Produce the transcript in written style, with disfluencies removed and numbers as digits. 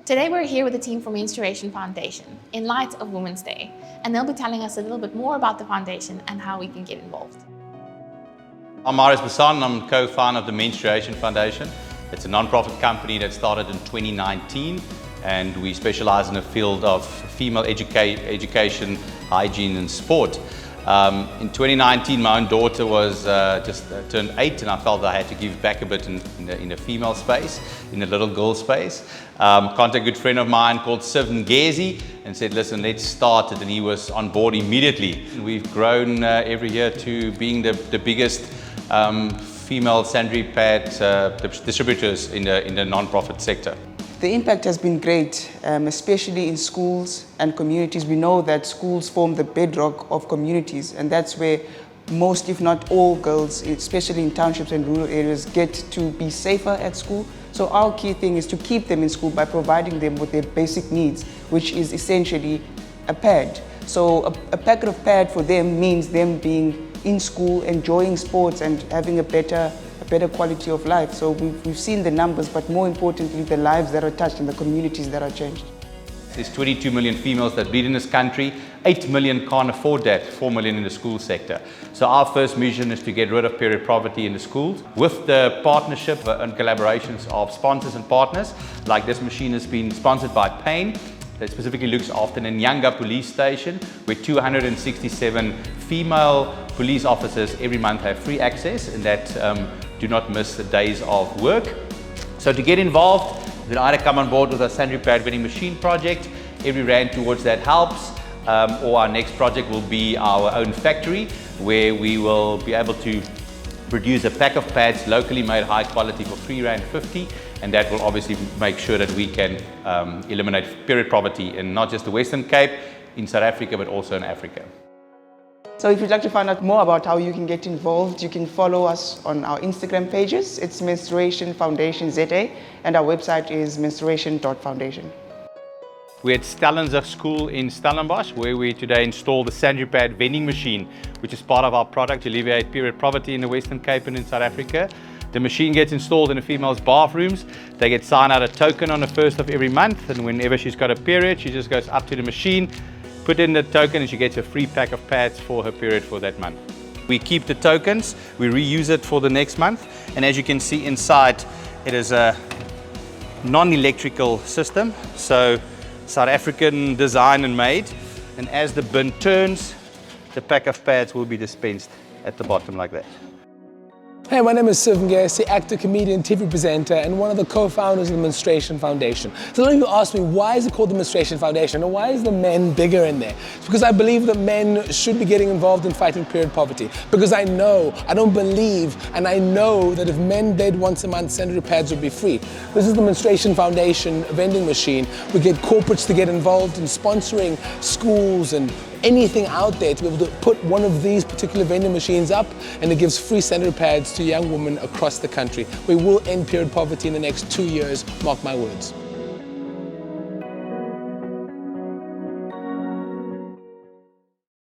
Today we're here with the team from MENstruation Foundation in light of Women's Day, and they'll be telling us a little bit more about the foundation and how we can get involved. I'm Marius Basan, I'm co-founder of the MENstruation Foundation. It's a non-profit company that started in 2019, and we specialize in the field of female education, hygiene and sport. In 2019, my own daughter was just turned 8, and I felt I had to give back a bit in the female space, in the little girl space. Contacted a good friend of mine called Siv Ngezi and said, listen, let's start it, and he was on board immediately. We've grown every year to being the biggest female sanitary pad distributors in the non-profit sector. The impact has been great, especially in schools and communities. We know that schools form the bedrock of communities, and that's where most, if not all, girls, especially in townships and rural areas, get to be safer at school. So our key thing is to keep them in school by providing them with their basic needs, which is essentially a pad. So a packet of pad for them means them being in school, enjoying sports and having a better quality of life. So we've seen the numbers, but more importantly, the lives that are touched and the communities that are changed. There's 22 million females that bleed in this country. 8 million can't afford that, 4 million in the school sector. So our first mission is to get rid of period poverty in the schools with the partnership and collaborations of sponsors and partners. Like this machine has been sponsored by Pain, that specifically looks after Nyanga police station, where 267 female police officers every month have free access, and that do not miss the days of work. So to get involved, you can either come on board with our sanitary pad vending machine project. Every rand towards that helps. Or our next project will be our own factory, where we will be able to produce a pack of pads locally made, high quality, for R3.50, and that will obviously make sure that we can eliminate period poverty in not just the Western Cape, in South Africa, but also in Africa. So if you'd like to find out more about how you can get involved, you can follow us on our Instagram pages. It's MENstruation Foundation ZA, and our website is menstruation.foundation. We're at Stellenbosch School in Stellenbosch, where we today installed the sanitary pad vending machine, which is part of our product to alleviate period poverty in the Western Cape and in South Africa. The machine gets installed in the females' bathrooms. They get signed out a token on the 1st of every month, and whenever she's got a period, she just goes up to the machine, put in the token, and she gets a free pack of pads for her period for that month. We keep the tokens, we reuse it for the next month, and as you can see inside, it is a non-electrical system, so South African design and made, and as the bin turns, the pack of pads will be dispensed at the bottom like that. Hey, my name is Siv Ngesi, actor, comedian, TV presenter, and one of the co-founders of the MENstruation Foundation. So a lot of you ask me, why is it called the MENstruation Foundation, and why is the men bigger in there? It's because I believe that men should be getting involved in fighting period poverty. Because I don't believe, and I know that if men bid once a month, sanitary pads would be free. This is the MENstruation Foundation vending machine. We get corporates to get involved in sponsoring schools and anything out there to be able to put one of these particular vending machines up, and it gives free sanitary pads to young women across the country. We will end period poverty in the next 2 years, mark my words.